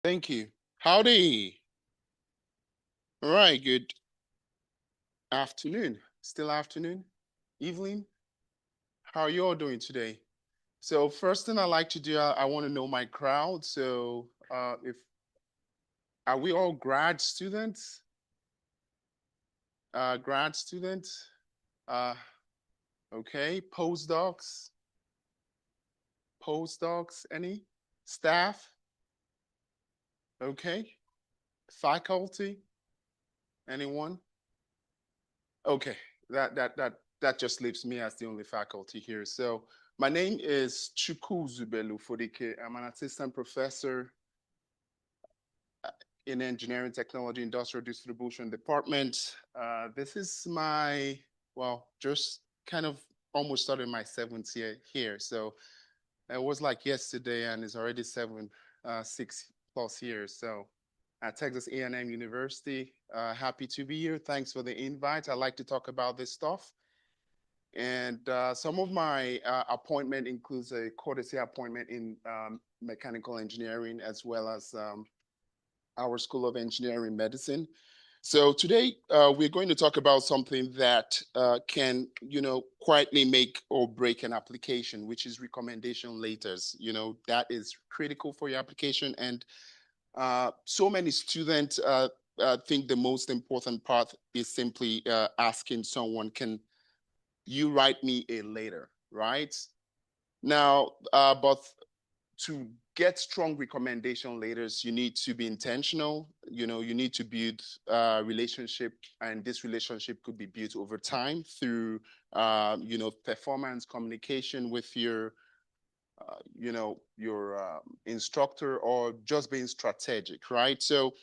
Thank you. Howdy. All right, good afternoon. Still afternoon? Evening? How are you all doing today? So first thing I like to do, I want to know my crowd. So if are we all grad students? Grad students? Uh, okay. Postdocs, any? Staff? Okay. Faculty? Anyone? Okay, that just leaves me as the only faculty here. So my name is Chukwuzubelu Fodike. I'm an assistant professor in engineering technology industrial distribution department. This is my, well, just kind of almost started my seventh year here. So it was like yesterday and it's already 6+ years. So at Texas A&M University, happy to be here. Thanks for the invite. I like to talk about this stuff. And some of my appointment includes a courtesy appointment in mechanical engineering as well as our School of Engineering Medicine. So today we're going to talk about something that can, quietly make or break an application, which is recommendation letters. That is critical for your application. And so many students think the most important part is simply asking someone, can you write me a letter, right? Now, but to get strong recommendation letters, you need to be intentional. You need to build a relationship, and this relationship could be built over time through, performance communication with your instructor, or just being strategic, right? So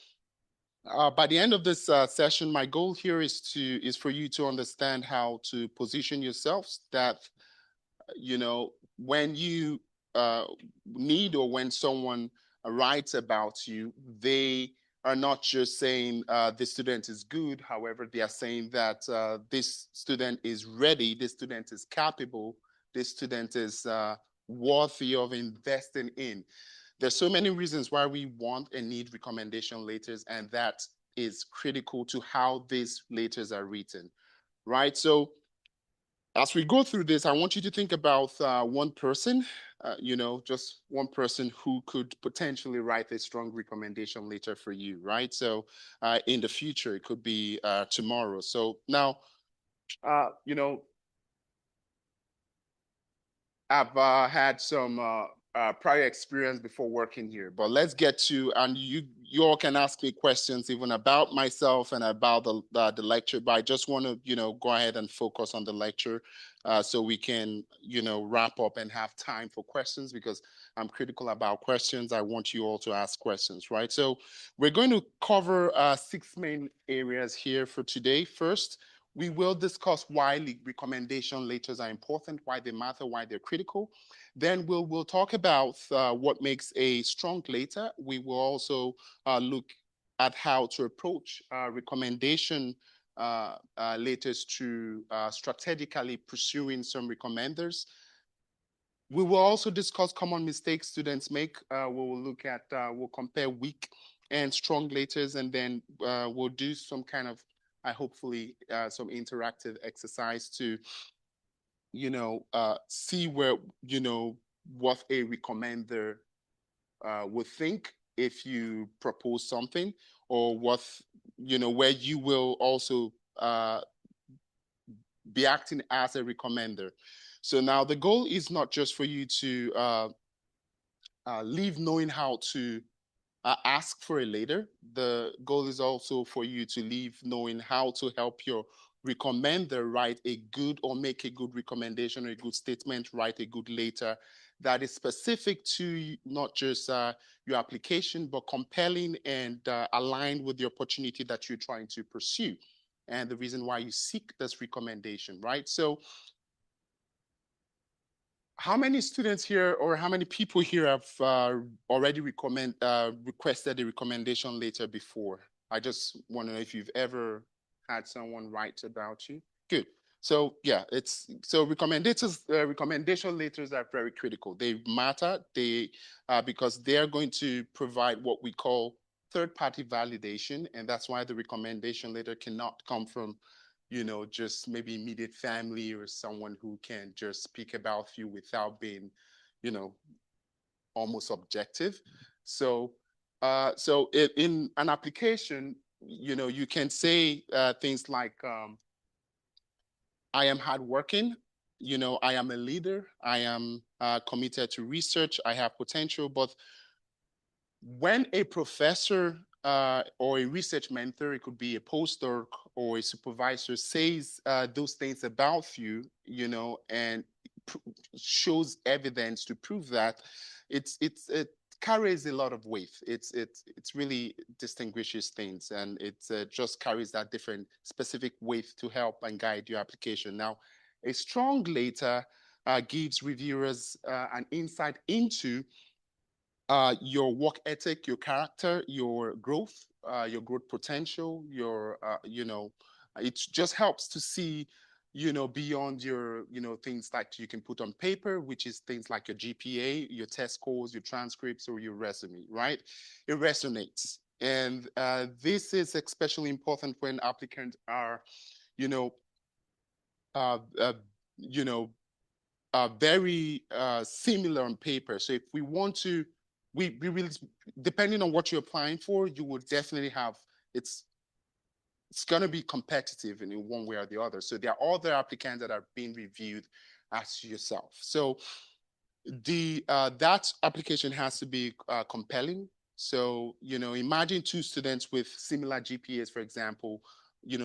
by the end of this session, my goal here is for you to understand how to position yourselves, that when you uh, need, or when someone writes about you, they are not just saying this student is good. However, they are saying that this student is ready, this student is capable, this student is worthy of investing in. There's so many reasons why we want and need recommendation letters, and that is critical to how these letters are written, right? So as we go through this, I want you to think about one person, just one person who could potentially write a strong recommendation letter for you, right? So in the future, it could be tomorrow. So now, uh, you know, I've had some prior experience before working here, but let's get to, and you all can ask me questions even about myself and about the lecture. But I just want to go ahead and focus on the lecture, so we can wrap up and have time for questions, because I'm critical about questions. I want you all to ask questions, right? So we're going to cover six main areas here for today. First, we will discuss why recommendation letters are important, why they matter, why they're critical. Then we'll talk about what makes a strong letter. We will also look at how to approach recommendation letters to strategically pursuing some recommenders. We will also discuss common mistakes students make. We will look at, we'll compare weak and strong letters, and then we'll do some kind of, hopefully, some interactive exercise to, see where, what a recommender would think if you propose something, or what, where you will also be acting as a recommender. So now the goal is not just for you to leave knowing how to ask for it later. The goal is also for you to leave knowing how to help your recommender write a good, or make a good recommendation, or a good statement, write a good letter that is specific to not just your application, but compelling and aligned with the opportunity that you're trying to pursue and the reason why you seek this recommendation, right? So how many students here, or how many people here have already requested a recommendation letter before? I just want to know if you've ever had someone write about you. Good. So yeah, it's so recommendation letters are very critical. They matter. They because they are going to provide what we call third-party validation, and that's why the recommendation letter cannot come from, just maybe immediate family or someone who can just speak about you without being, you know, almost objective. So, in an application, you can say things like, I am hardworking. I am a leader. I am committed to research. I have potential. But when a professor or a research mentor, it could be a postdoc or a supervisor, says those things about you, and pr- shows evidence to prove that, it carries a lot of weight. It's really distinguishes things, and it just carries that different specific weight to help and guide your application. Now, a strong letter gives reviewers an insight into your work ethic, your character, your growth potential, it just helps to see, beyond your, things like you can put on paper, which is things like your GPA, your test scores, your transcripts, or your resume, right? It resonates. And this is especially important when applicants are, you know, uh, uh, you know, very similar on paper. So if we want to, we really, depending on what you're applying for, you would definitely have, it's it's going to be competitive in one way or the other. So there are other applicants that are being reviewed as yourself. So the that application has to be compelling. So imagine two students with similar GPAs, for example,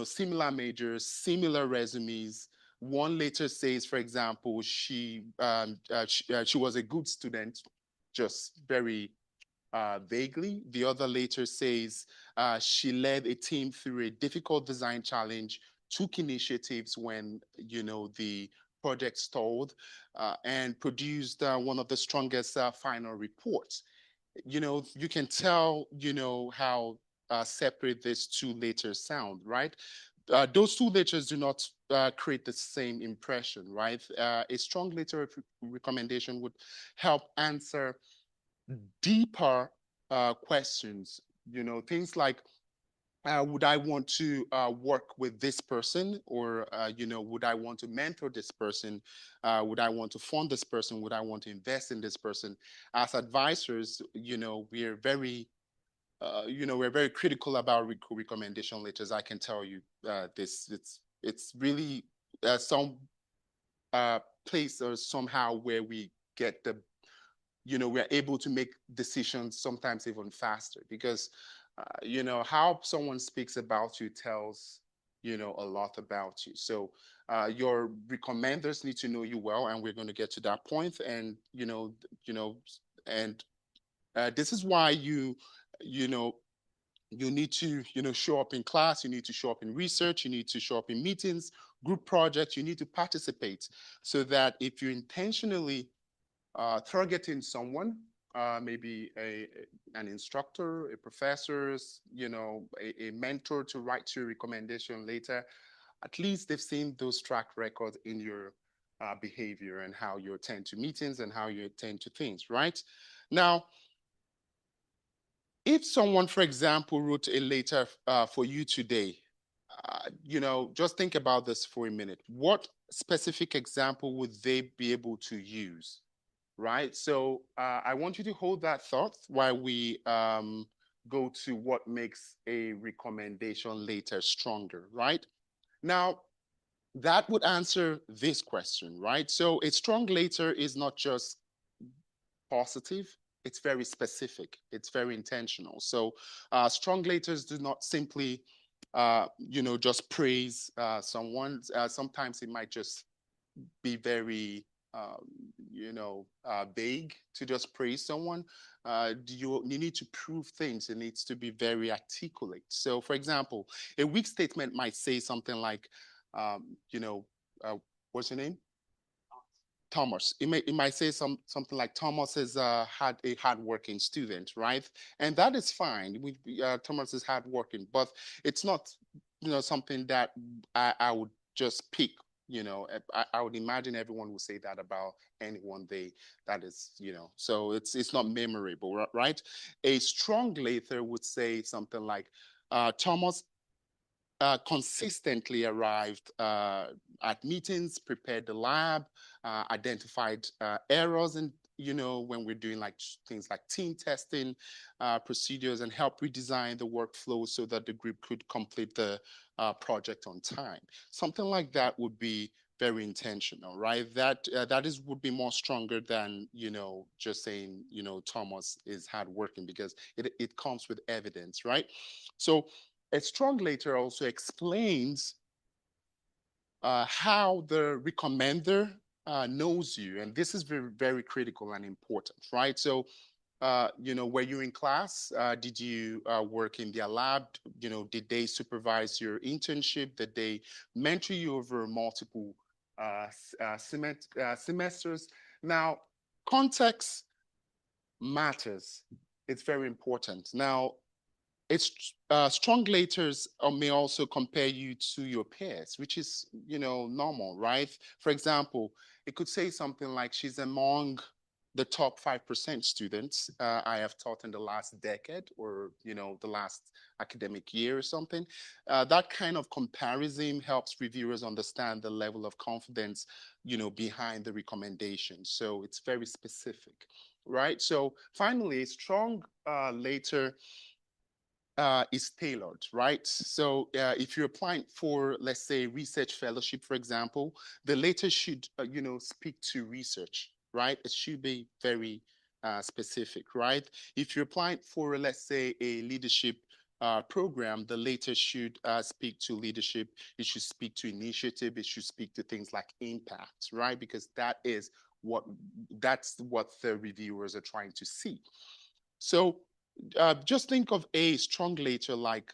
similar majors, similar resumes. One later says, for example, she was a good student, just very vaguely. The other later says she led a team through a difficult design challenge, took initiatives when the project stalled, and produced one of the strongest final reports. You can tell, how separate these two letters sound, right? Those two letters do not create the same impression, right? A strong letter of recommendation would help answer deeper questions, things like, would I want to work with this person, or would I want to mentor this person? Would I want to fund this person? Would I want to invest in this person? As advisors, we're very critical about recommendation letters. I can tell you this. It's really some place or somehow where we get the we're able to make decisions sometimes even faster, because how someone speaks about you tells a lot about you. So your recommenders need to know you well, and we're going to get to that point. And and this is why you know you need to show up in class, you need to show up in research, you need to show up in meetings, group projects, you need to participate, so that if you intentionally targeting someone, maybe an instructor, a professor, a mentor, to write your recommendation later, at least they've seen those track records in your behavior and how you attend to meetings and how you attend to things, right? Now, if someone, for example, wrote a letter for you today, just think about this for a minute. What specific example would they be able to use? Right? So I want you to hold that thought while we go to what makes a recommendation later stronger, right? Now, that would answer this question, right? So a strong later is not just positive, it's very specific, it's very intentional. So strong laters do not simply, just praise someone. Sometimes it might just be very vague to just praise someone. You need to prove things. It needs to be very articulate. So for example, a weak statement might say something like, um, you know what's your name? Thomas. It might say something like, Thomas is had a hardworking student, right? And that is fine. Thomas is hardworking, but it's not something that I would just pick. I would imagine everyone will say that about anyone that is, so it's not memorable, right? A strong later would say something like, Thomas consistently arrived at meetings, prepared the lab, identified errors, and when we're doing like things like team testing procedures, and help redesign the workflow so that the group could complete the project on time. Something like that would be very intentional, right? That is would be more stronger than just saying Thomas is hardworking, because it comes with evidence, right? So a strong later also explains how the recommender knows you. And this is very, very critical and important, right? So, were you in class? Did you work in their lab? Did they supervise your internship? Did they mentor you over multiple semesters? Now, context matters. It's very important. Now, it's strong laters may also compare you to your peers, which is normal, right? For example, it could say something like, she's among the top 5% students I have taught in the last decade, or the last academic year or something. That kind of comparison helps reviewers understand the level of confidence behind the recommendation. So it's very specific, right? So finally, a strong later is tailored, right? So if you're applying for, let's say, research fellowship, for example, the letter should, speak to research, right? It should be very specific, right? If you're applying for, let's say, a leadership program, the letter should speak to leadership. It should speak to initiative. It should speak to things like impact, right? Because what that's what the reviewers are trying to see. So just think of a strong later like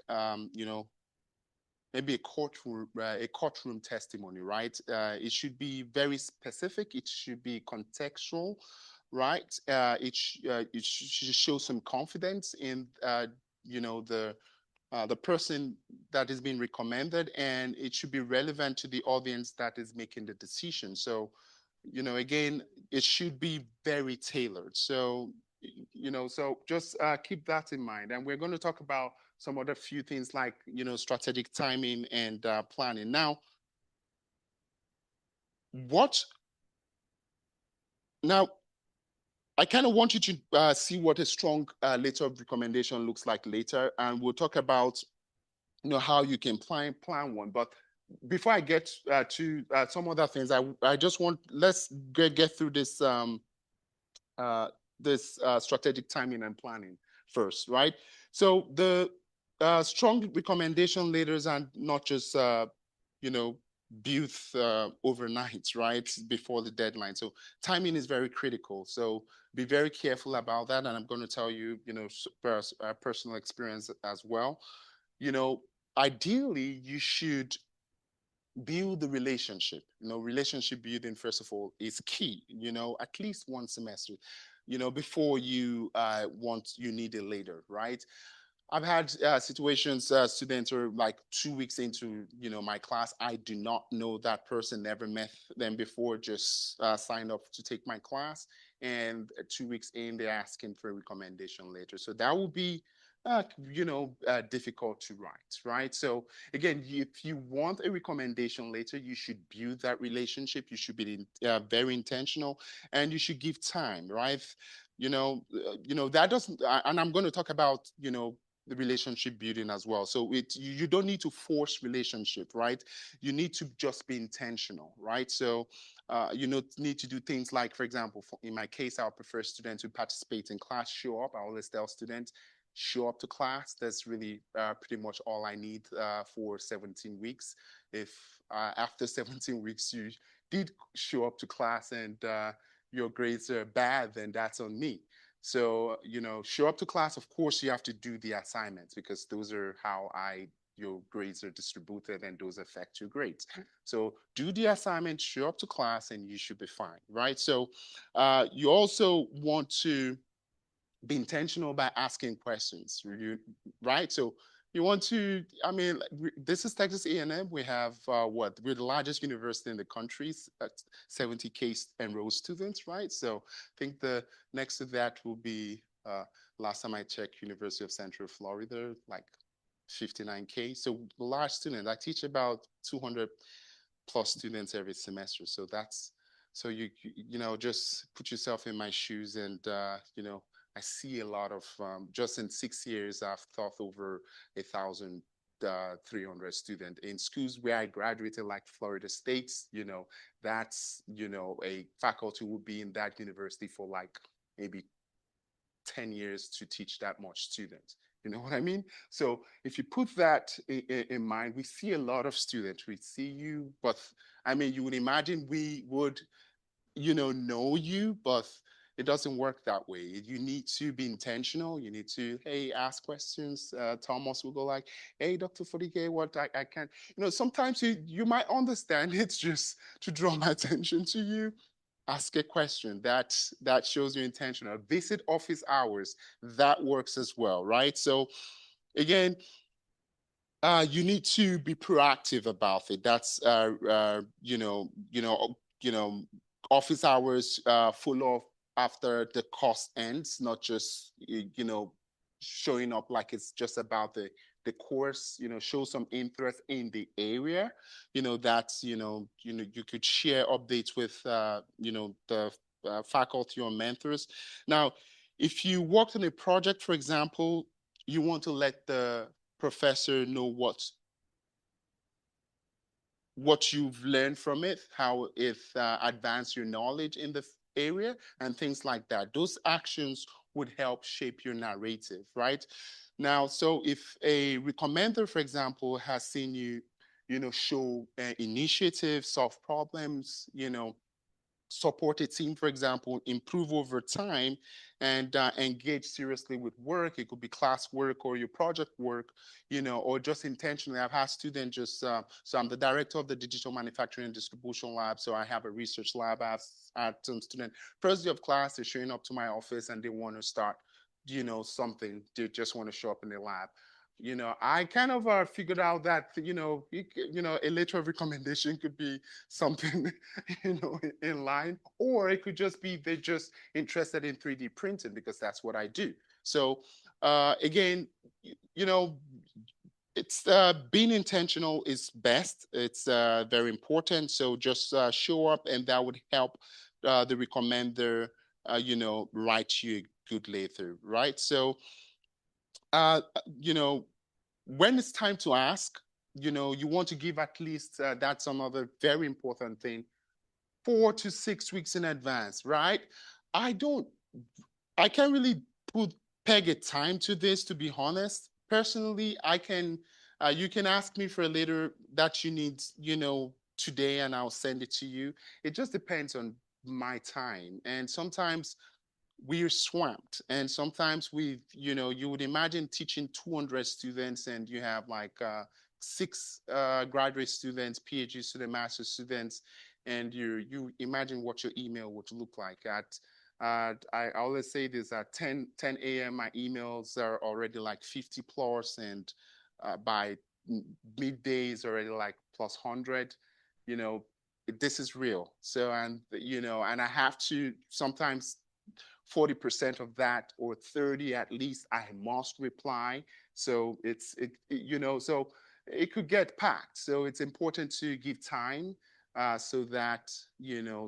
maybe a courtroom testimony, right? It should be very specific. It should be contextual, right? It should show some confidence in the person that is being recommended, and it should be relevant to the audience that is making the decision. So, again, it should be very tailored. So, so just keep that in mind. And we're going to talk about some other few things like, strategic timing and planning. Now, what now I kind of want you to see what a strong letter of recommendation looks like later, and we'll talk about how you can plan one. But before I get to some other things, I just want let's get through uh, this strategic timing and planning first, right? So the strong recommendation letters are not just you know built overnight, right, before the deadline. So timing is very critical. So be very careful about that, and I'm going to tell you, personal experience as well. you know, Ideally, you should build the relationship. Relationship building, first of all, is key, at least one semester, before you need it later, right? I've had situations, students are like 2 weeks into, my class. I do not know that person, never met them before, just signed up to take my class. And 2 weeks in, they're asking for a recommendation later. So that will be, difficult to write, right? So again, if you want a recommendation later, you should build that relationship. You should be very intentional, and you should give time, right? That doesn't, and I'm going to talk about, the relationship building as well. So you don't need to force relationship, right? You need to just be intentional, right? So need to do things like, for example, in my case, I would prefer students who participate in class show up. I always tell students, show up to class. That's really pretty much all I need for 17 weeks. If after 17 weeks you did show up to class and your grades are bad, then that's on me. So, show up to class. Of course, you have to do the assignments, because those are how your grades are distributed, and those affect your grades. So do the assignment, show up to class, and you should be fine, right? So you also want to be intentional by asking questions, right? So You want to, I mean, this is Texas A&M. We have what? We're the largest university in the country, 70K enrolled students, right? So I think the next to that will be, last time I checked, University of Central Florida, like 59K. So large student. I teach about 200 plus students every semester. So that's, so just put yourself in my shoes and, I see a lot of, just in 6 years, I've taught over 1,300 students in schools where I graduated, like Florida State's, that's, a faculty will be in that university for like maybe 10 years to teach that much students. You know what I mean? So if you put that in mind, we see a lot of students. We see you, but I mean, you would imagine we would, know you, but it doesn't work that way. You need to be intentional. You need to, hey, ask questions. Thomas will go like, hey, Dr. Forike, what I can't, sometimes you might understand. It's just to draw my attention to you, ask a question that shows your intention. Visit office hours, that works as well, right? So again, you need to be proactive about it. That's office hours full of after the course ends, not just showing up like it's just about the course. Show some interest in the area. That's you could share updates with the faculty or mentors. Now, if you worked on a project, for example, you want to let the professor know what you've learned from it, how it advanced your knowledge in the area, and things like that. Those actions would help shape your narrative, right? Now, so if a recommender, for example, has seen you, show initiative, solve problems, support a team, for example, improve over time, and engage seriously with work. It could be class work or your project work, or just intentionally. I've had students just, so I'm the director of the Digital Manufacturing and Distribution Lab. So I have a research lab. I've had some student, first day of class, they're showing up to my office and they want to start, something. They just want to show up in the lab. I kind of figured out that a letter of recommendation could be something in line, or it could just be they're just interested in 3D printing because that's what I do. So again, you know, it's being intentional is best. It's very important. So just show up, and that would help the recommender, write you a good letter, right? So uh, you know, when it's time to ask, you want to give at least, that's another very important thing, 4 to 6 weeks in advance, right? I don't, I can't really peg a time to this, to be honest. Personally, you can ask me for a letter that you need, today, and I'll send it to you. It just depends on my time. And sometimes we're swamped, and sometimes you would imagine teaching 200 students and you have like six graduate students, PhD student, master students, and you imagine what your email would look like at I always say this at 10 a.m. my emails are already like 50 plus, and by midday is already like plus 100. you know this is real. So, and I have to sometimes 40% of that, or 30 at least, I must reply. So so it could get packed. So it's important to give time, so that yeah,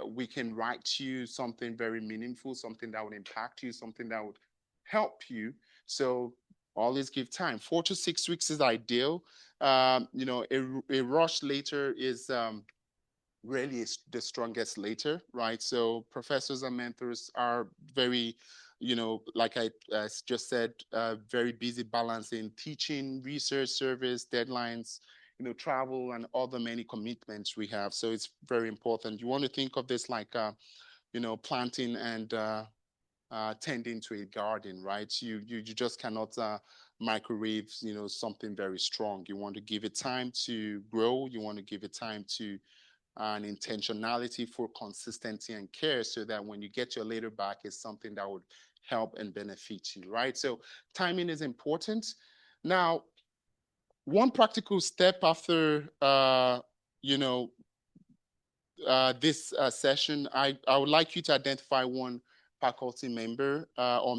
we can write you something very meaningful, something that would impact you, something that would help you. So always give time. 4 to 6 weeks is ideal. A rush later is really is the strongest later, right? So professors and mentors are very, like I just said, very busy balancing teaching, research, service, deadlines, travel, and other many commitments we have. So it's very important. You want to think of this like, planting and tending to a garden, right? You just cannot microwave, something very strong. You want to give it time to grow. You want to give it time to and intentionality for consistency and care, so that when you get your later back, it's something that would help and benefit you, right? So timing is important. Now, one practical step after, you know, this session, I would like you to identify one faculty member or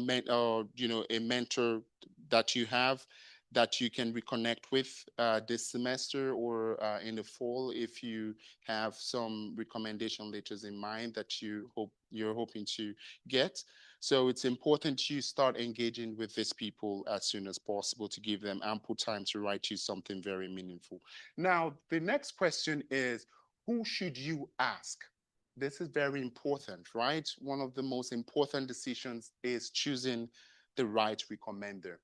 a mentor that you have that you can reconnect with this semester or in the fall if you have some recommendation letters in mind that you're hoping to get. So it's important you start engaging with these people as soon as possible to give them ample time to write you something very meaningful. Now, the next question is, who should you ask? This is very important, right? One of the most important decisions is choosing the right recommender.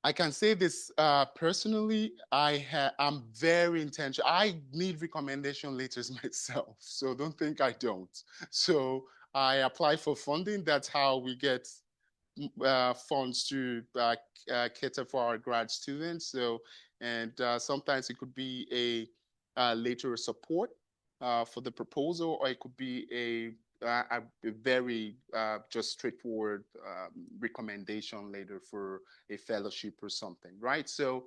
I can say this personally. I'm very intentional. I need recommendation letters myself, so don't think I don't. So I apply for funding. That's how we get funds to cater for our grad students. So, and sometimes it could be a later support for the proposal, or it could be a very just straightforward recommendation later for a fellowship or something, right? So,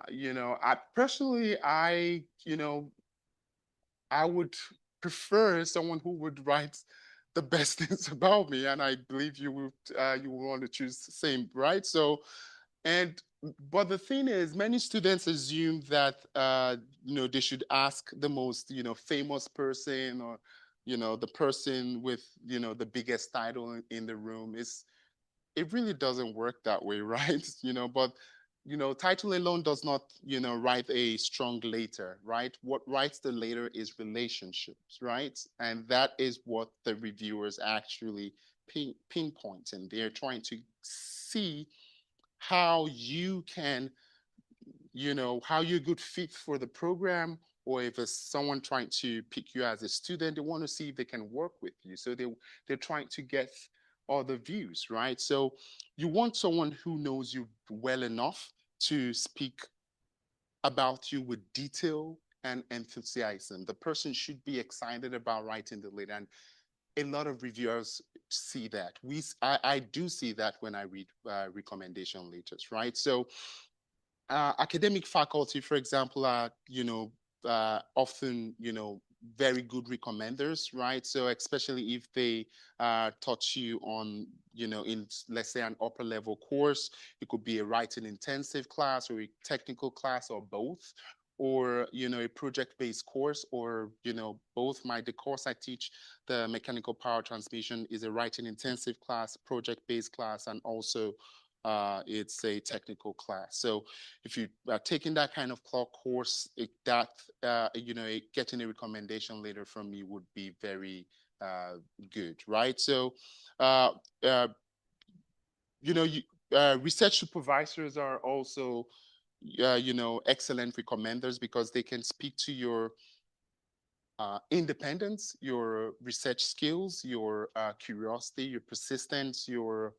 I personally, I would prefer someone who would write the best things about me, and I believe you would want to choose the same, right? So, and but the thing is, many students assume that they should ask the most famous person or the person with the biggest title in the room. It really doesn't work that way, right? But title alone does not write a strong later, right? What writes the later is relationships, right? And that is what the reviewers actually pinpoint, and they're trying to see how you can how you're a good fit for the program, or if it's someone trying to pick you as a student, they want to see if they can work with you. So they're trying to get all the views, right? So you want someone who knows you well enough to speak about you with detail and enthusiasm. The person should be excited about writing the lead, and a lot of reviewers see that. I do see that when I read recommendation letters, right? So academic faculty, for example, are often very good recommenders, right? So especially if they taught you on in, let's say, an upper level course, it could be a writing intensive class or a technical class or both, or a project-based course, or both. The course I teach, the mechanical power transmission, is a writing intensive class, project-based class, and also it's a technical class. So if you are taking that kind of course, getting a recommendation later from me would be very good, right? So, uh, uh, you know, you, research supervisors are also, excellent recommenders because they can speak to your independence, your research skills, your curiosity, your persistence, your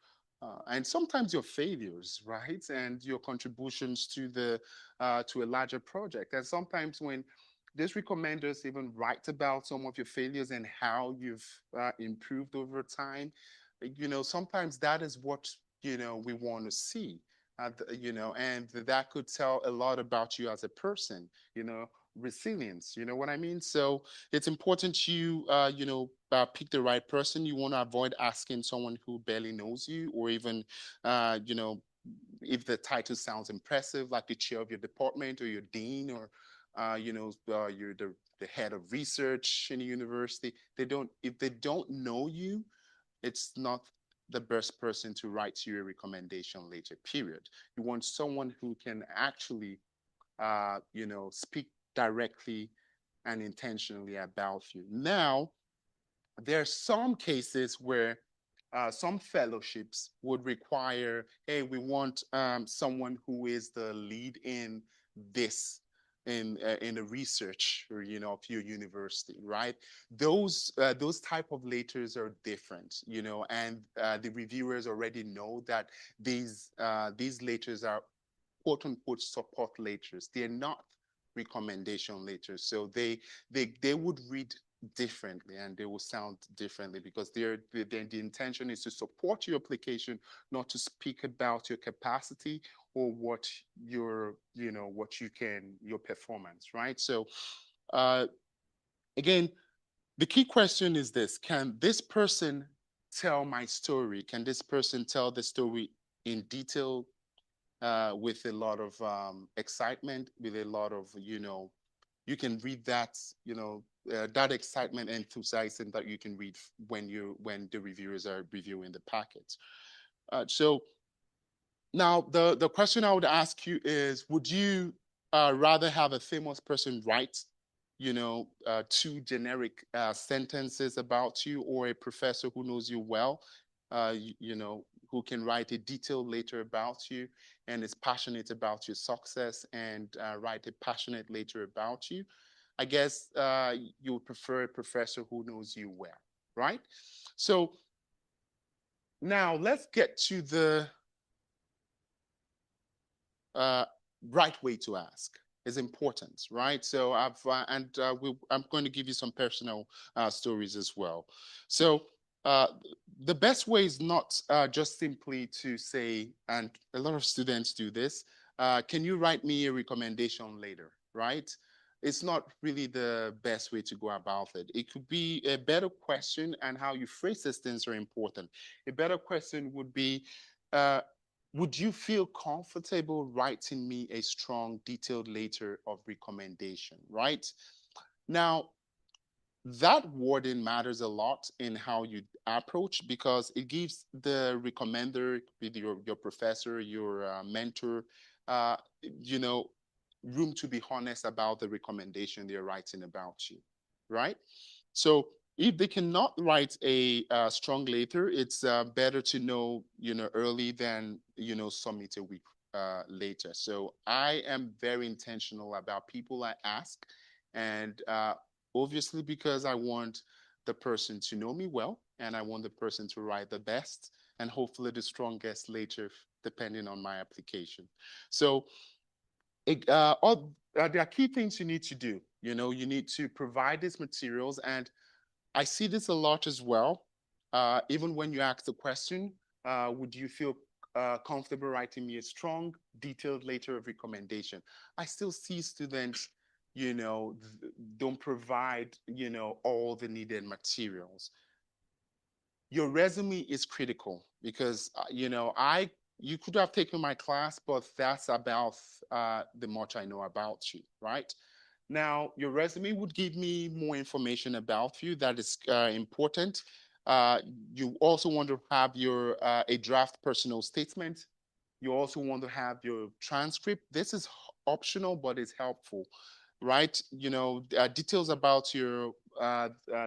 and sometimes your failures, right? And your contributions to a larger project. And sometimes when these recommenders even write about some of your failures and how you've improved over time, sometimes that is what we want to see. And that could tell a lot about you as a person. Resilience. You know what I mean? So it's important you pick the right person. You want to avoid asking someone who barely knows you, or even uh, you know if the title sounds impressive, like the chair of your department or your dean, or you're the head of research in a university. They don't If they don't know you, it's not the best person to write you a recommendation later, period. You want someone who can actually speak directly and intentionally about you. Now, there are some cases where some fellowships would require, hey, we want someone who is the lead in this in the research or of your university, right? Those type of letters are different, and the reviewers already know that these letters are quote unquote support letters. They're not recommendation letters. So they would read differently, and they will sound differently because the intention is to support your application, not to speak about your capacity or what your, what you can, your performance, right? So uh, again, the key question is this: can this person tell my story? Can this person tell the story in detail, with a lot of excitement, with a lot of, you can read that, that excitement, enthusiasm that you can read when the reviewers are reviewing the packets. So now the question I would ask you is, would you rather have a famous person write, two generic sentences about you, or a professor who knows you well, who can write a detailed letter about you and is passionate about your success, and write a passionate letter about you? I guess you would prefer a professor who knows you well, right? So now let's get to the uh, right way to ask is important, right? So I'm going to give you some personal stories as well. So uh, the best way is not just simply to say, and a lot of students do this, can you write me a recommendation later, right? It's not really the best way to go about it. It could be a better question, and how you phrase these things are important. A better question would be, uh, would you feel comfortable writing me a strong, detailed letter of recommendation, right? Now, that wording matters a lot in how you approach, because it gives the recommender, with your professor, your mentor, uh, you know, room to be honest about the recommendation they're writing about you, right? So if they cannot write a strong letter, it's better to know, early than, submit a week later. So I am very intentional about people I ask, and obviously because I want the person to know me well, and I want the person to write the best and hopefully the strongest later, depending on my application. So there are key things you need to do. You need to provide these materials, and I see this a lot as well. Even when you ask the question, would you feel comfortable writing me a strong, detailed letter of recommendation? I still see students, don't provide, all the needed materials. Your resume is critical because, you could have taken my class, but that's about the much I know about you, right? Now, your resume would give me more information about you that is important. Uh, you also want to have your a draft personal statement. You also want to have your transcript. This is optional, but it's helpful, right? Details about your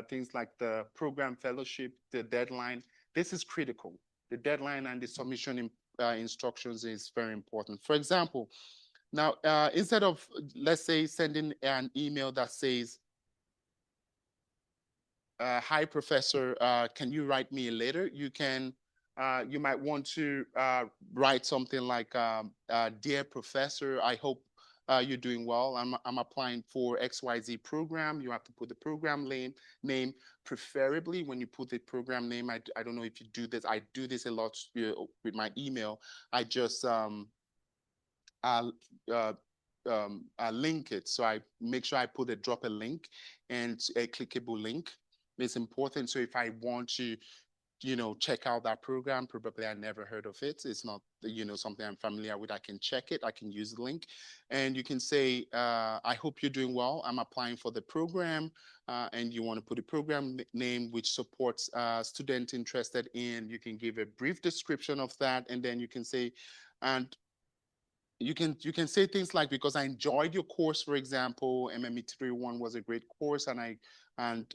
things like the program fellowship, the deadline. This is critical. The deadline and the submission instructions is very important. For example, now, instead of, let's say, sending an email that says, "Hi, Professor, can you write me a letter?" You might want to write something like, "Dear Professor, I hope you're doing well. I'm applying for XYZ program." You have to put the program name, preferably when you put the program name. I don't know if you do this. I do this a lot with my email. I just I'll, uh, I link it. So I make sure I drop a link, and a clickable link. It's important. So if I want to, check out that program, probably I never heard of it. It's not, something I'm familiar with. I can check it. I can use the link, and you can say, I hope you're doing well. I'm applying for the program, and you want to put a program name which supports student interested in. You can give a brief description of that, and then you can say, and you can say things like, because I enjoyed your course, for example, MME 31 was a great course, and and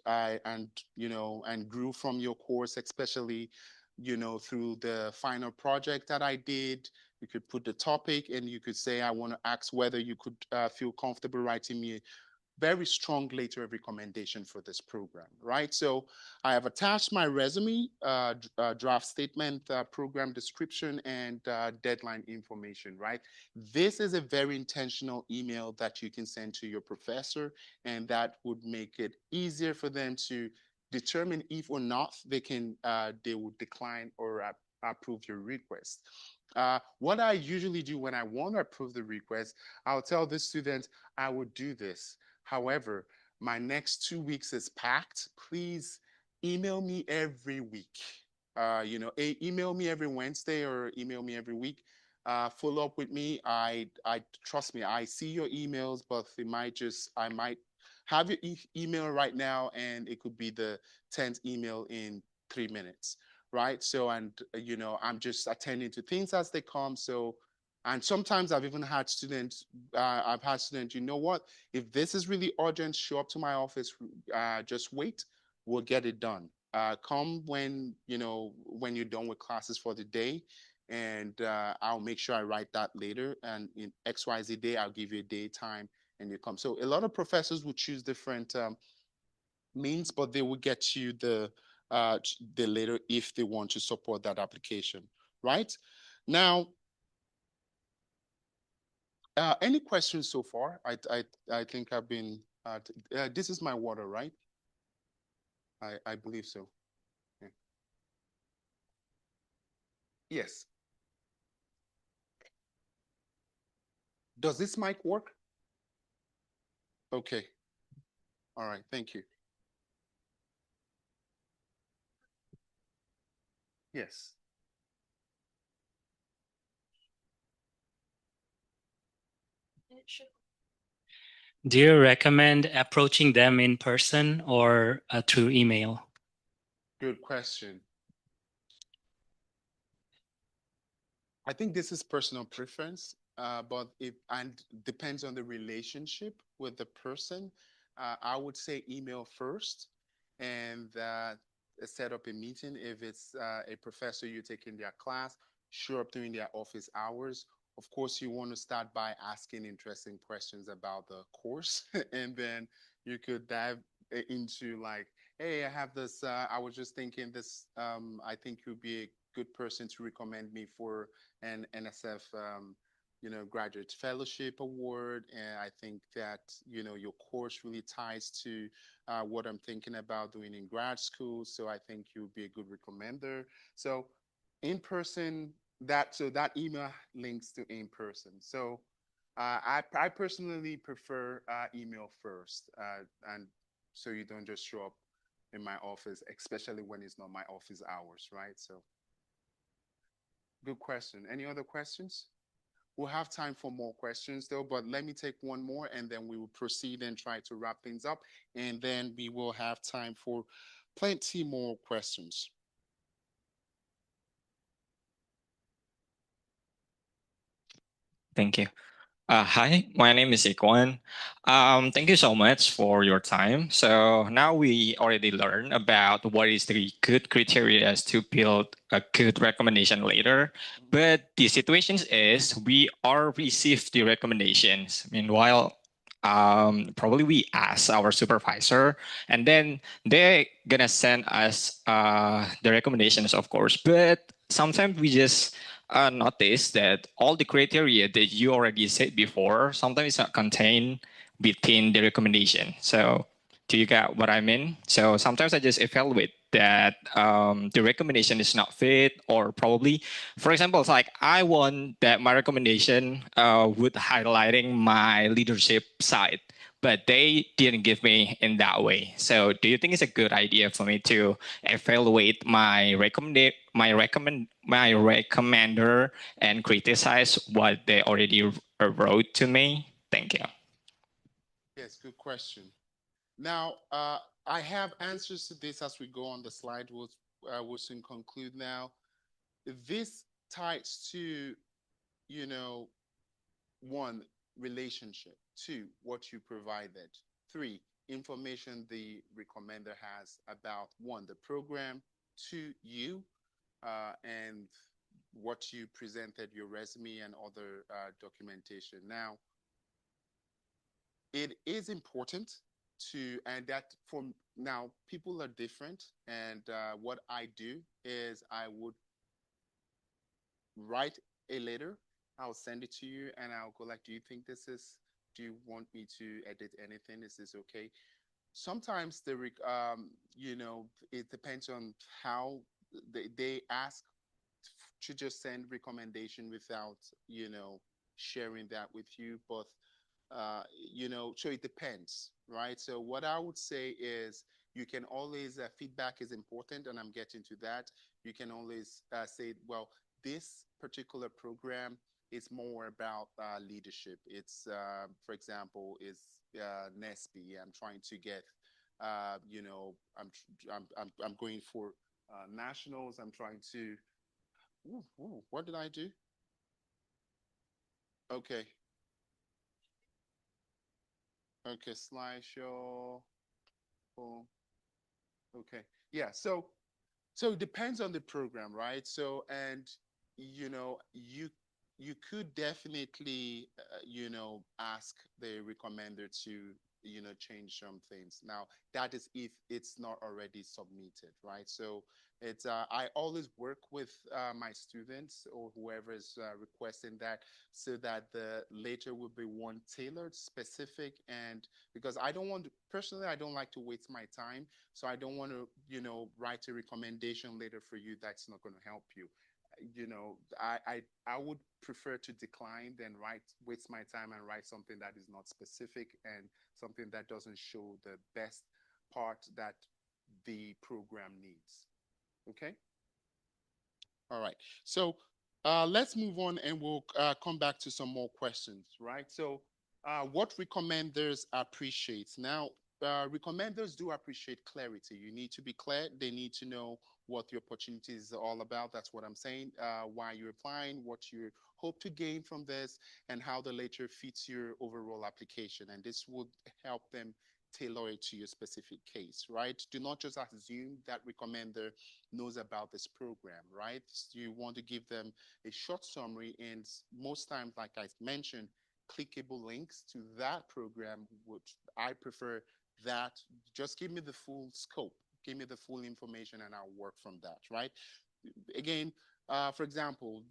grew from your course, especially through the final project that I did. You could put the topic, and you could say, I want to ask whether you could feel comfortable writing me very strong letter of recommendation for this program, right? So I have attached my resume, draft statement, program description, and deadline information, right? This is a very intentional email that you can send to your professor, and that would make it easier for them to determine if or not they will decline or approve your request. What I usually do when I want to approve the request, I'll tell the student I will do this. However, my next 2 weeks is packed. Please email me every week. Email me every Wednesday or email me every week. Follow up with me. I trust me. I see your emails, but I might have your email right now, and it could be the 10th email in 3 minutes, right? So, and I'm just attending to things as they come. So, and sometimes I've had students, you know what? If this is really urgent, show up to my office. Just wait. We'll get it done. Come when you're done with classes for the day, and I'll make sure I write that later. And in XYZ day, I'll give you a day time, and you come. So a lot of professors will choose different means, but they will get you the later if they want to support that application, right? Now, any questions so far? I think I've been. This is my water, right? I believe so. Yeah. Yes. Does this mic work? Okay. All right. Thank you. Yes. Do you recommend approaching them in person or through email? Good question. I think this is personal preference, but it and depends on the relationship with the person. I would say email first, and set up a meeting. If it's a professor you're taking their class, show up during their office hours. Of course, you want to start by asking interesting questions about the course, and then you could dive into like, hey, I have this. I was just thinking this. I think you'd be a good person to recommend me for an NSF, graduate fellowship award. And I think that, your course really ties to what I'm thinking about doing in grad school. So I think you'll be a good recommender. So in person, that email links to in person. So I personally prefer email first, and so you don't just show up in my office, especially when it's not my office hours, right? So good question. Any other questions? We'll have time for more questions though, but let me take one more and then we will proceed and try to wrap things up. And then we will have time for plenty more questions. Thank you. Hi, my name is Ikwan. Thank you so much for your time. So now we already learned about what is the good criteria to build a good recommendation later. But the situation is we are received the recommendations. Meanwhile, probably we ask our supervisor, and then they're gonna send us the recommendations, of course. But sometimes we just notice that all the criteria that you already said before sometimes it's not contained within the recommendation. So do you get what I mean? So sometimes I just evaluate that the recommendation is not fit, or probably, for example, it's like I want that my recommendation would highlighting my leadership side, but they didn't give me in that way. So do you think it's a good idea for me to evaluate my recommender and criticize what they already wrote to me? Thank you. Yes, good question. Now, I have answers to this as we go on the slide. We'll soon conclude now. This ties to, you know, one, relationship. Two, what you provided. Three, information the recommender has about one, the program. Two, you, and what you presented, your resume and other documentation. Now, it is important to, and that for now, people are different. And what I do is I would write a letter. I'll send it to you and I'll go like, do you think this is, do you want me to edit anything? Is this okay? Sometimes it depends on how they ask to just send recommendation without, sharing that with you. But so it depends, right? So what I would say is you can always, feedback is important, and I'm getting to that. You can always say, well, this particular program is more about leadership. It's, for example, is NESP. I'm trying to get, I'm going for nationals. I'm trying to, what did I do? Okay. Okay, slideshow. Oh, okay. Yeah. So it depends on the program, right? So, and you could definitely ask the recommender to change some things. Now, that is if it's not already submitted, right? So it's I always work with my students or whoever is requesting that, so that the later will be one tailored, specific, and because I don't want to, personally, I don't like to waste my time, so I don't want to, write a recommendation later for you that's not going to help you. I would prefer to decline than waste my time and write something that is not specific and something that doesn't show the best part that the program needs. Okay. All right. So let's move on and we'll come back to some more questions, right? So, what recommenders appreciate? Now, recommenders do appreciate clarity. You need to be clear. They need to know what the opportunity is all about. That's what I'm saying. Why you're applying, what you hope to gain from this, and how the later fits your overall application. And this would help them tailor it to your specific case, right? Do not just assume that recommender knows about this program, right? You want to give them a short summary, and most times, like I mentioned, clickable links to that program, which I prefer that. Just give me the full scope, give me the full information, and I'll work from that, right? Again, for example,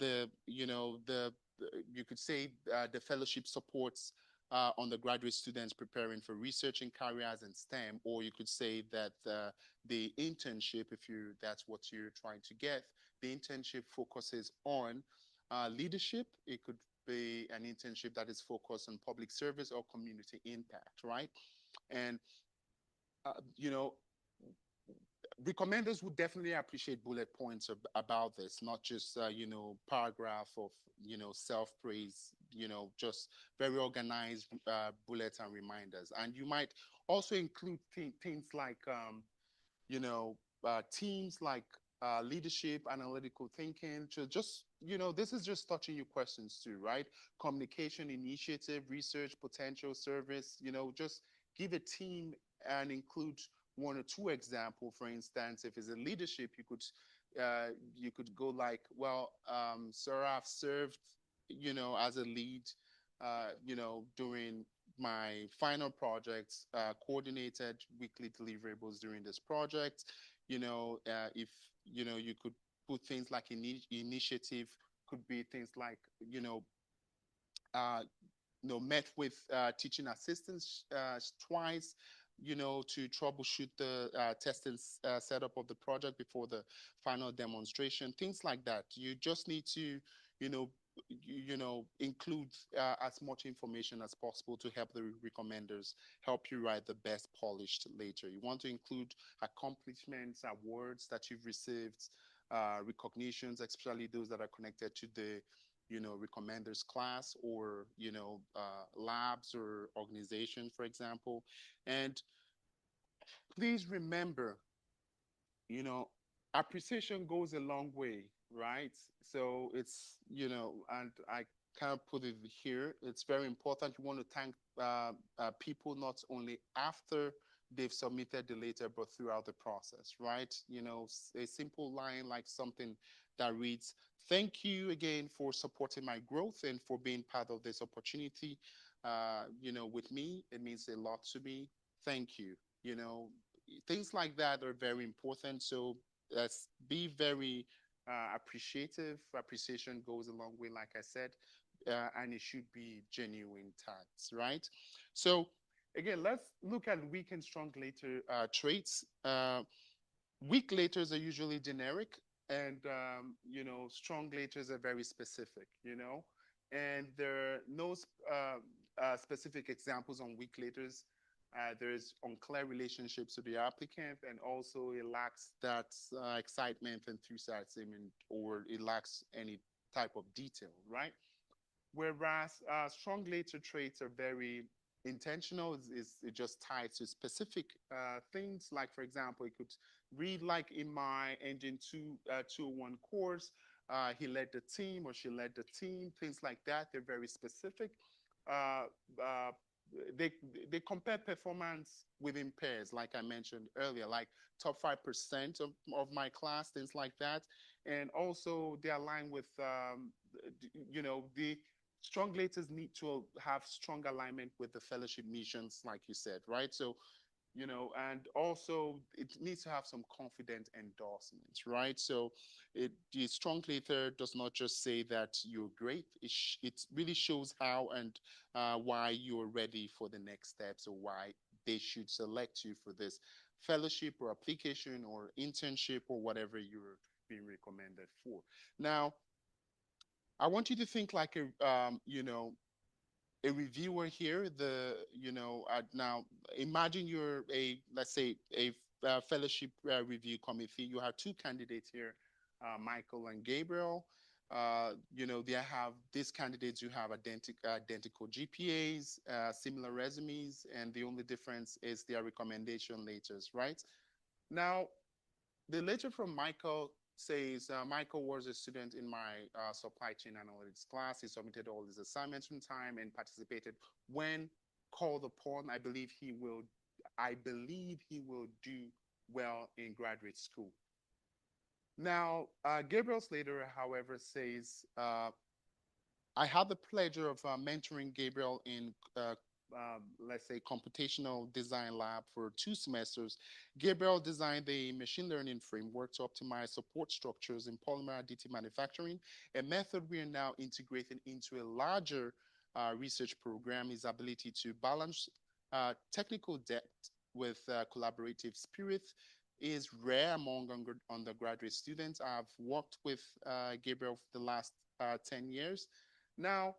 you could say the fellowship supports undergraduate students preparing for research and careers in STEM, or you could say that the internship, if you that's what you're trying to get, the internship focuses on leadership. It could be an internship that is focused on public service or community impact, right? And uh, you know, recommenders would definitely appreciate bullet points about this, not just paragraph of self praise, just very organized bullets and reminders. And you might also include things like teams like leadership, analytical thinking. Just this is just touching your questions too, right? Communication, initiative, research, potential, service. Just give a team and include one or two example. For instance, if it's a leadership, you could go like, well, sir, I've served as a lead during my final projects, coordinated weekly deliverables during this project. If you could put things like initiative, could be things like uh, met with teaching assistants twice, to troubleshoot the testing setup of the project before the final demonstration, things like that. You just need to, you know, include as much information as possible to help the recommenders help you write the best polished later. You want to include accomplishments, awards that you've received, recognitions, especially those that are connected to the recommenders class or labs or organization, for example. And please remember, you know appreciation goes a long way, right? So it's and I kind of put it here, it's very important. You want to thank people not only after they've submitted the letter but throughout the process, right? A simple line like something that reads, thank you again for supporting my growth and for being part of this opportunity. with me, it means a lot to me. Thank you. You know, things like that are very important. So let's be very appreciative. Appreciation goes a long way, like I said, and it should be genuine tact, right? So again, let's look at weak and strong later traits. Weak letters are usually generic, and strong letters are very specific. And there are no specific examples on weak letters. There's unclear relationships with the applicant, and also it lacks that excitement, enthusiasm, or it lacks any type of detail, right? Whereas strong later traits are very intentional. It just tied to specific things. Like, for example, it could read like in my Engine 201 course, he led the team or she led the team, things like that. They're very specific. Uh, uh, they, they compare performance within pairs, like I mentioned earlier, like top 5% of my class, things like that. And also they align with, the strong leaders need to have strong alignment with the fellowship missions, like you said, right? So, and also it needs to have some confident endorsements, right? So the strong leader does not just say that you're great. It really shows how and why you're ready for the next steps, or why they should select you for this fellowship or application or internship or whatever you're being recommended for. Now, I want you to think like a reviewer here. Now imagine you're let's say a fellowship review committee. You have two candidates here, Michael and Gabriel. They have these candidates who have identical GPAs, similar resumes, and the only difference is their recommendation letters, right? Now, the letter from Michael says, Michael was a student in my supply chain analytics class. He submitted all his assignments on time and participated when called upon. I believe he will do well in graduate school. Now, Gabriel's letter, however, says, I had the pleasure of mentoring Gabriel in, let's say, computational design lab for 2 semesters. Gabriel designed a machine learning framework to optimize support structures in polymer additive manufacturing, a method we are now integrating into a larger research program. His ability to balance technical depth with collaborative spirit is rare among undergraduate students. I've worked with Gabriel for the last 10 years. Now,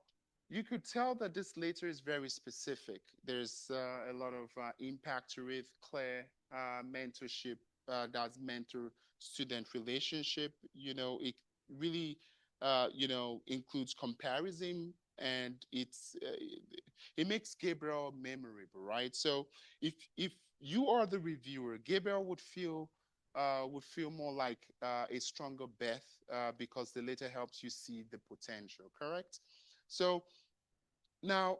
you could tell that this letter is very specific. There's a lot of impact to it, clear mentorship, that's mentor-student relationship. It really, includes comparison, and it makes Gabriel memorable, right? So if you are the reviewer, Gabriel would feel more like a stronger Beth because the letter helps you see the potential, correct? So now,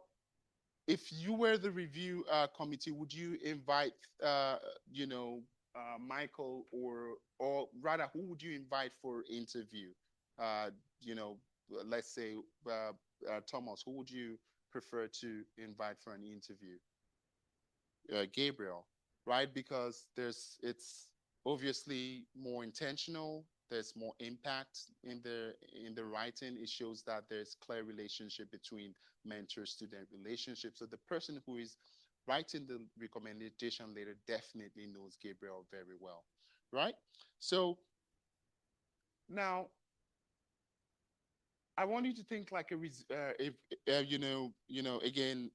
if you were the review committee, would you invite, Michael, or rather, who would you invite for interview? Uh, you know, let's say Thomas, who would you prefer to invite for an interview? Gabriel, right? Because it's obviously more intentional. There's more impact in the writing. It shows that there's clear relationship between mentor-student relationship. So the person who is writing the recommendation letter definitely knows Gabriel very well, right? So now I want you to think like if again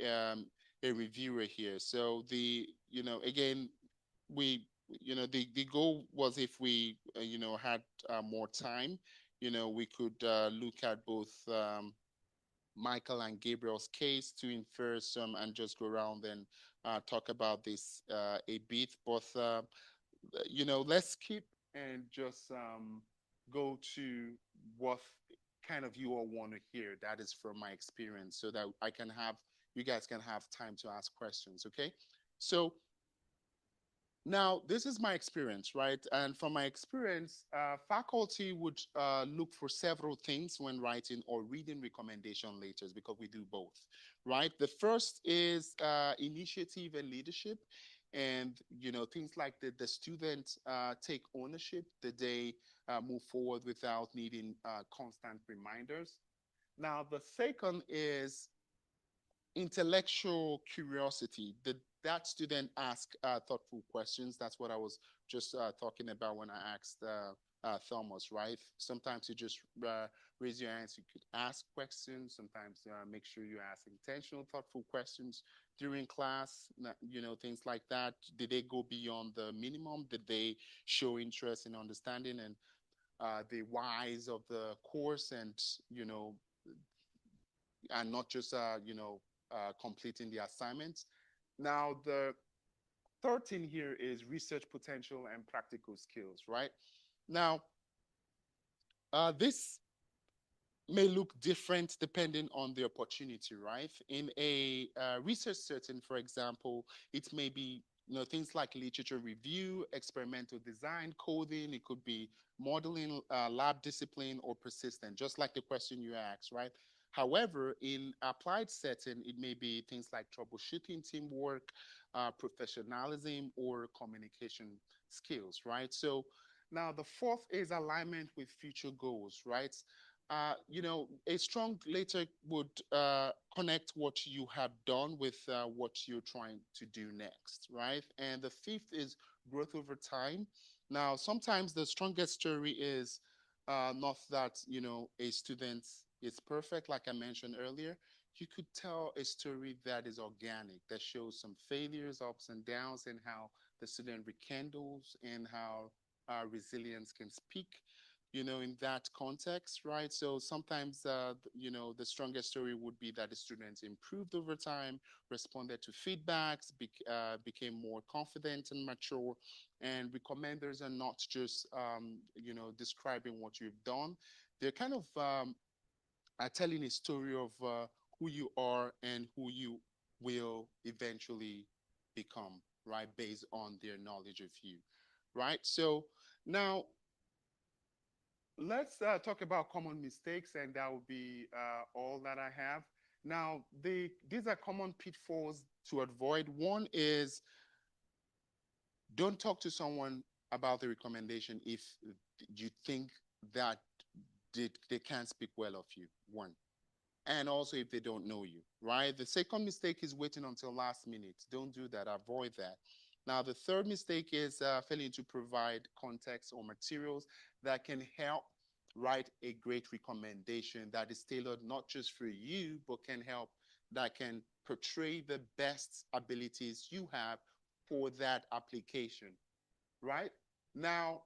um, a reviewer here. So again, we the goal was, if we had more time, we could look at both Michael and Gabriel's case to infer some and just go around and talk about this a bit. But let's skip and just go to what kind of you all want to hear. That is from my experience, so that you guys can have time to ask questions. Okay, so Now, this is my experience, right? And from my experience, faculty would look for several things when writing or reading recommendation letters because we do both, right? The first is initiative and leadership. And, things like the student take ownership, that they move forward without needing constant reminders. Now, the second is intellectual curiosity. That student ask thoughtful questions. That's what I was just talking about when I asked Thomas, right? Sometimes you just raise your hands. You could ask questions. Sometimes make sure you ask intentional, thoughtful questions during class. Things like that. Did they go beyond the minimum? Did they show interest in understanding and the whys of the course, and not just completing the assignments. Now, the third thing here is research potential and practical skills, right? Now, this may look different depending on the opportunity, right? In a research setting, for example, it may be things like literature review, experimental design, coding. It could be modeling, lab discipline, or persistent, just like the question you asked, right? However, in applied setting, it may be things like troubleshooting, teamwork, professionalism, or communication skills, right? So now the fourth is alignment with future goals, right? A strong letter would connect what you have done with what you're trying to do next, right? And the fifth is growth over time. Now, sometimes the strongest story is not that, a student is perfect, like I mentioned earlier. You could tell a story that is organic, that shows some failures, ups and downs, and how the student rekindles and how resilience can speak in that context, right? So sometimes, the strongest story would be that the students improved over time, responded to feedbacks, became more confident and mature. And recommenders are not just, describing what you've done. They're kind of telling a story of who you are and who you will eventually become, right? Based on their knowledge of you, right? So now let's talk about common mistakes, and that will be all that I have. Now, these are common pitfalls to avoid. One is don't talk to someone about the recommendation if you think that they can't speak well of you. One. And also if they don't know you, right? The second mistake is waiting until last minute. Don't do that. Avoid that. Now, the third mistake is failing to provide context or materials that can help write a great recommendation that is tailored not just for you, but that can portray the best abilities you have for that application, right? Now,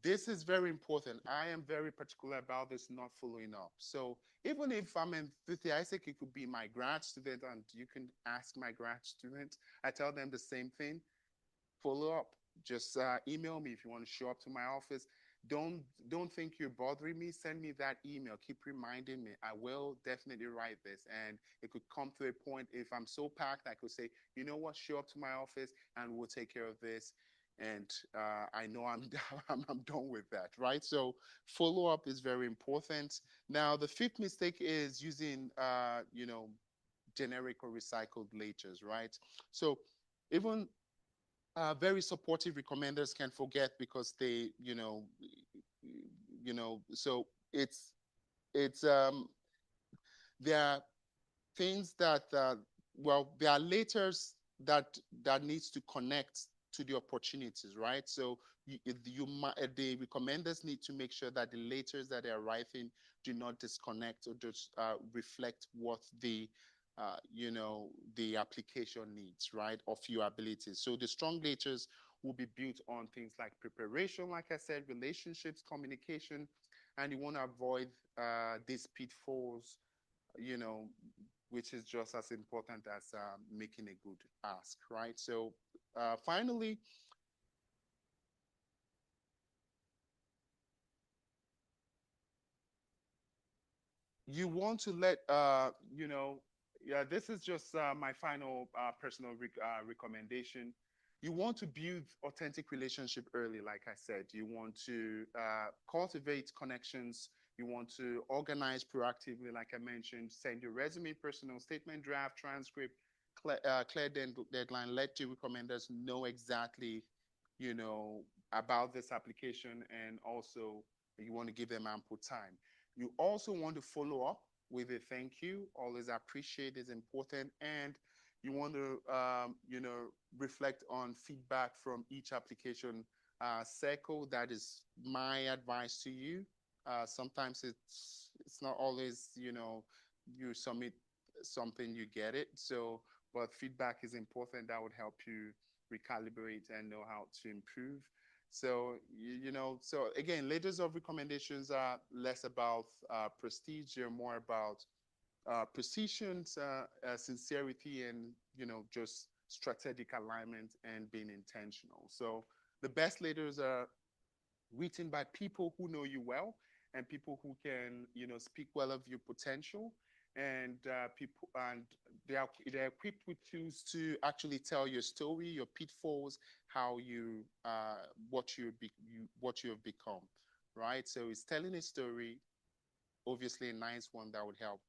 this is very important. I am very particular about this not following up. So even if I'm enthusiastic, it could be my grad student, and you can ask my grad student. I tell them the same thing. Follow up. Just email me if you want to show up to my office. Don't think you're bothering me. Send me that email. Keep reminding me. I will definitely write this. And it could come to a point if I'm so packed, I could say, you know what, show up to my office and we'll take care of this. And I know I'm done with that, right? So follow up is very important. Now, the fifth mistake is using generic or recycled letters, right? So even very supportive recommenders can forget because so it's there are things that there are letters that needs to connect to the opportunities, right? So the recommenders need to make sure that the letters that they are writing do not disconnect or just reflect what the application needs, right, of your abilities. So the strong letters will be built on things like preparation, like I said, relationships, communication, and you want to avoid these pitfalls, you know, which is just as important as making a good ask, right? So finally, you want to yeah, this is just my final personal recommendation. You want to build authentic relationship early, like I said. You want to cultivate connections. You want to organize proactively, like I mentioned. Send your resume, personal statement, draft, transcript, clear deadline. Let your recommenders know exactly, about this application, and also you want to give them ample time. You also want to follow up with a thank you. Always appreciate is important, and you want to reflect on feedback from each application cycle. That is my advice to you. Sometimes it's not always you submit something, you get it. So but feedback is important. That would help you recalibrate and know how to improve. So so again, letters of recommendations are less about prestige. They're more about precision, sincerity, and just strategic alignment and being intentional. So the best leaders are written by people who know you well, and people who can speak well of your potential, and people, and they're equipped with tools to actually tell your story, your pitfalls, how you what you have become, right? So it's telling a story, obviously a nice one that would help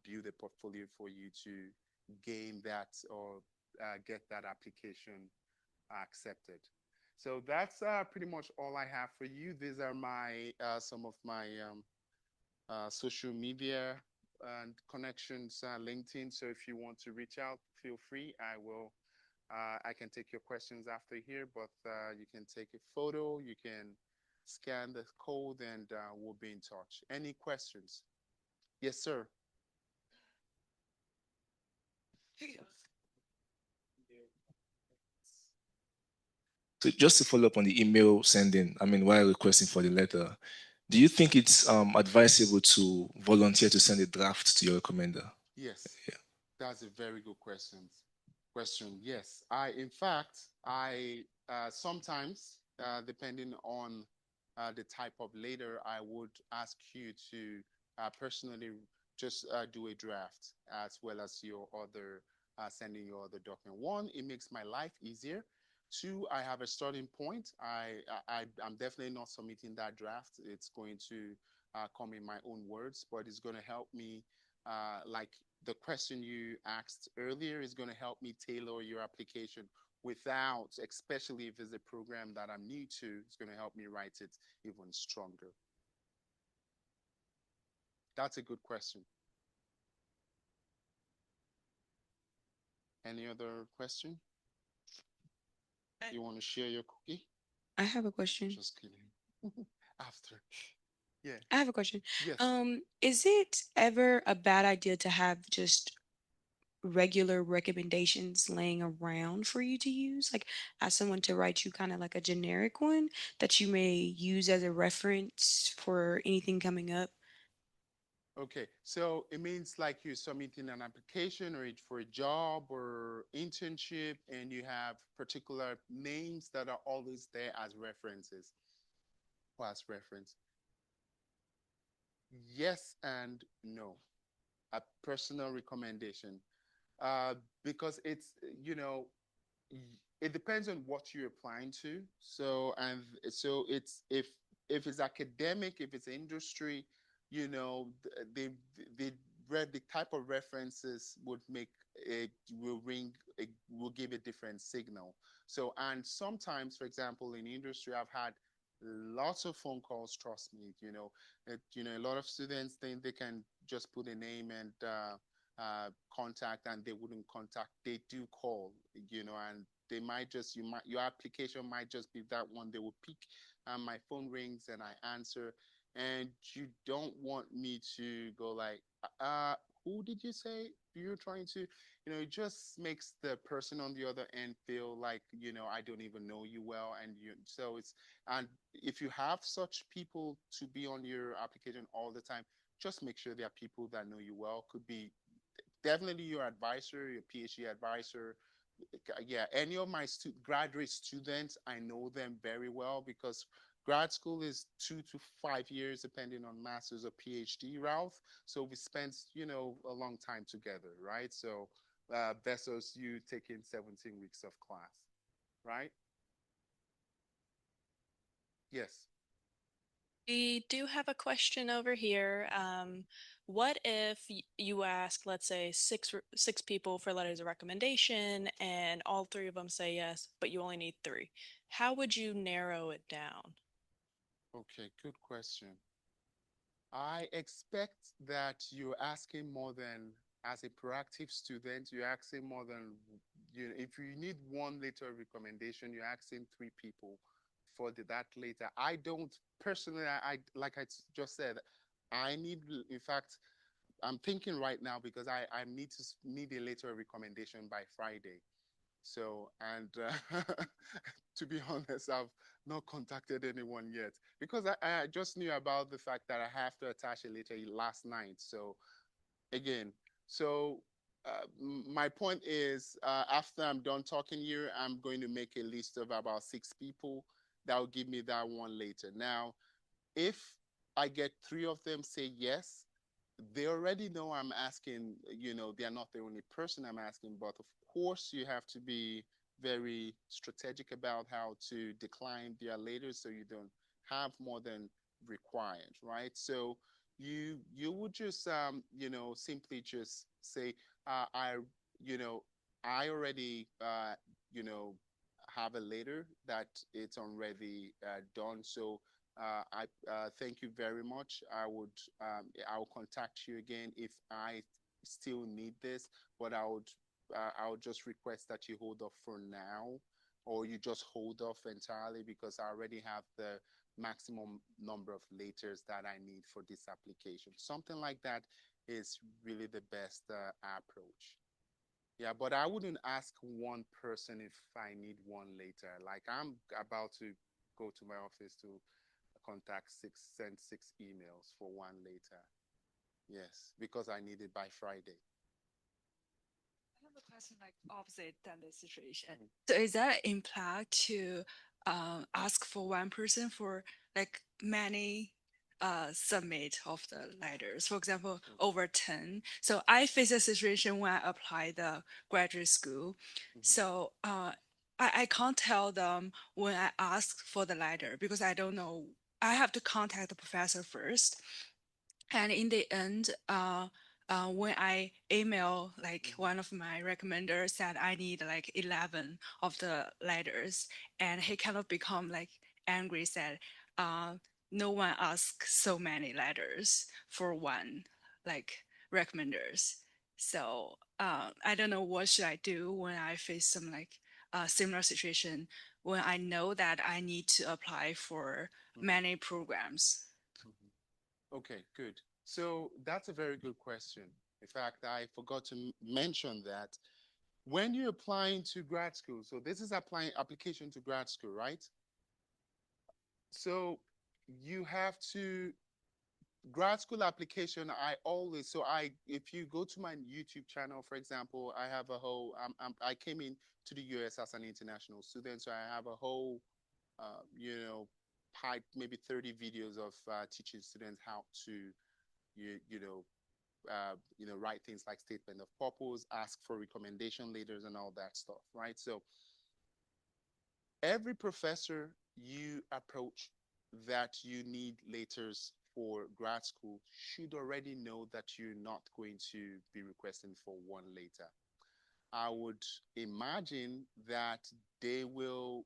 build a portfolio for you to gain that, or get that application accepted. So that's pretty much all I have for you. These are my some of my social media and connections, LinkedIn. So if you want to reach out, feel free. I will. I can take your questions after here, but you can take a photo. You can scan the code, and we'll be in touch. Any questions? Yes, sir. So just to follow up on the email sending, I mean, while requesting for the letter, do you think it's advisable to volunteer to send a draft to your recommender? Yes, Yeah. that's a very good question. Yes, in fact, I sometimes, depending on the type of letter, I would ask you to personally just do a draft, as well as your other sending your other document. One, it makes my life easier. Two, I have a starting point. I'm definitely not submitting that draft. It's going to come in my own words, but it's going to help me, like the question you asked earlier, is going to help me tailor your application without, especially if it's a program that I'm new to, it's going to help me write it even stronger. That's a good question. Any other question? You want to share your cookie? I have a question. Just kidding. After. Yeah. I have a question. Yes. Is it ever a bad idea to have just regular recommendations laying around for you to use? Like ask someone to write you kind of like a generic one that you may use as a reference for anything coming up? Okay, so it means like you're submitting an application or for a job or internship, and you have particular names that are always there as references or as reference. Yes and no. A personal recommendation. Uh, because it's, it depends on what you're applying to. So, and so if it's academic, if it's industry, they they read the type of references would make it will ring it will give a different signal. So, and sometimes, for example, in industry, I've had lots of phone calls. Trust me, a lot of students think they can just put a name and contact, and they wouldn't contact. They do call, and they might just your application might just be that one they will pick, and my phone rings and I answer, and you don't want me to go like, uh who did you say you're trying to, it just makes the person on the other end feel like, I don't even know you well, and and if you have such people to be on your application all the time, just make sure they are people that know you well. Could be definitely your advisor, your PhD advisor. Yeah, any of my graduate students, I know them very well, because grad school is 2 to 5 years, depending on master's or PhD route. So we spent, a long time together, right? So versus you taking 17 weeks of class. right? Yes. We do have a question over here. What if you ask, let's say, six people for letters of recommendation, and all three of them say yes, but you only need three? How would you narrow it down? Okay, good question. I expect that you're asking more than, as a proactive student, you're asking more than, if you need one letter of recommendation, you're asking three people for that later. I don't personally, like just said, I need, in fact, I'm thinking right now because I need a letter of recommendation by Friday. So, and to be honest, I've not contacted anyone yet because I just knew about the fact that I have to attach a letter last night. So, again, so my point is, after I'm done talking here, I'm going to make a list of about 6 people that will give me that one later. Now, if I get three of them say yes, they already know I'm asking, they're not the only person I'm asking, but of course you have to be very strategic about how to decline their later so you don't have more than required, right? So you would just simply just say, I you know I already you know have a later that it's already done. So I thank you very much. I will contact you again if I still need this, but I would just request that you hold off for now, or you just hold off entirely because I already have the maximum number of letters that I need for this application. Something like that is really the best approach. Yeah, but I wouldn't ask one person if I need one later. Like I'm about to go to my office to contact send 6 emails for one later. Yes, because I need it by Friday. I have a question like opposite than the situation. So is that imply to ask for one person for like many submit of the letters, for example, over 10. So I face a situation when I apply the graduate school. So I can't tell them when I ask for the letter because I don't know. I have to contact the professor first, and in the end when I email like one of my recommenders said I need like 11 of the letters, and he kind of become like angry, said uh, no one asks so many letters for one like recommenders. So I don't know what should I do when I face some like similar situation when I know that I need to apply for many programs. Okay, good. So that's a very good question. In fact, I forgot to mention that when you're applying to grad school, so this is applying application to grad school, right? So you have to grad school application. If you go to my YouTube channel, for example, I have a whole I came in to the US as an international student, so I have a whole you know pipe, maybe 30 videos of teaching students how to you know write things like statement of purpose, ask for recommendation letters, and all that stuff, right? So every professor you approach that you need letters for grad school should already know that you're not going to be requesting for one later. I would imagine that they will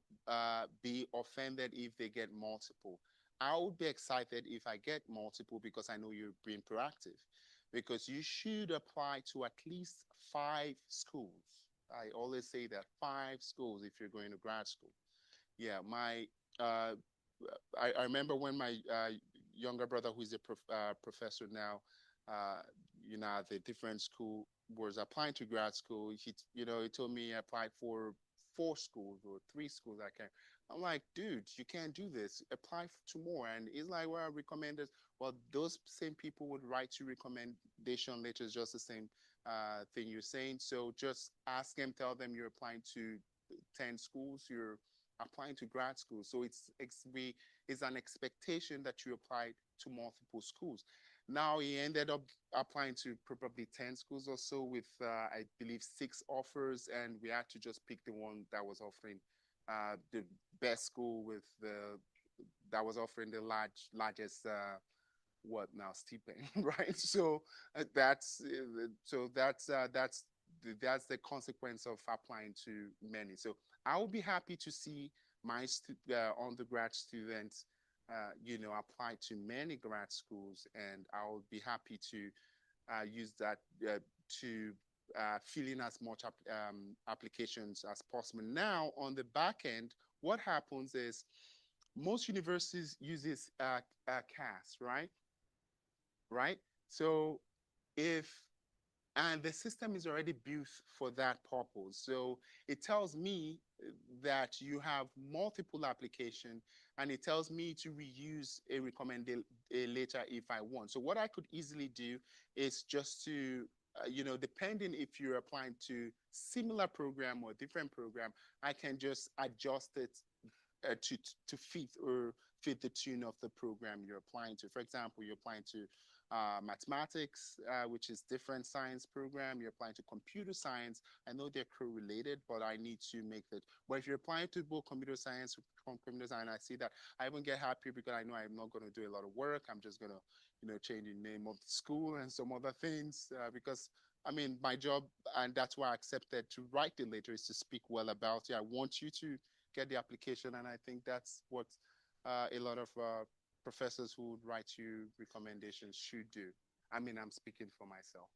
be offended if they get multiple. I would be excited if I get multiple because I know you're being proactive. Because you should apply to at least 5 schools. I always say that 5 schools if you're going to grad school. Yeah, uh, I remember when my younger brother, who is a professor now, uh, at a different school, was applying to grad school. He told me he applied for 4 schools or 3 schools. I can't. I'm like, dude, you can't do this. Apply to more. And he's like, well, I recommended. Well, those same people would write you recommendation letters, just the same thing you're saying. So just ask them, tell them you're applying to 10 schools. You're applying to grad school. So it's an expectation that you apply to multiple schools. Now he ended up applying to probably 10 schools or so with, I believe, 6 offers, and we had to just pick the one that was offering the best school with the that was offering the largest what now stipend, right? So that's the consequence of applying to many. So I will be happy to see my undergrad students, apply to many grad schools, and I will be happy to use that to fill in as much applications as possible. Now, on the back end, what happens is most universities uses CAS, right? Right. So if and the system is already built for that purpose. So it tells me that you have multiple application, and it tells me to reuse a recommended later if I want. So what I could easily do is just to depending if you're applying to similar program or different program, I can just adjust it to fit the tune of the program you're applying to. For example, you're applying to mathematics, which is different science program. You're applying to computer science. I know they're correlated, but I need to make that. But if you're applying to both computer science, I see that I won't get happy because I know I'm not going to do a lot of work. I'm just going to, change the name of the school and some other things because I mean, my job, and that's why I accepted to write the letter is to speak well about it. I want you to get the application, and I think that's what a lot of professors who would write you recommendations should do. I mean, I'm speaking for myself.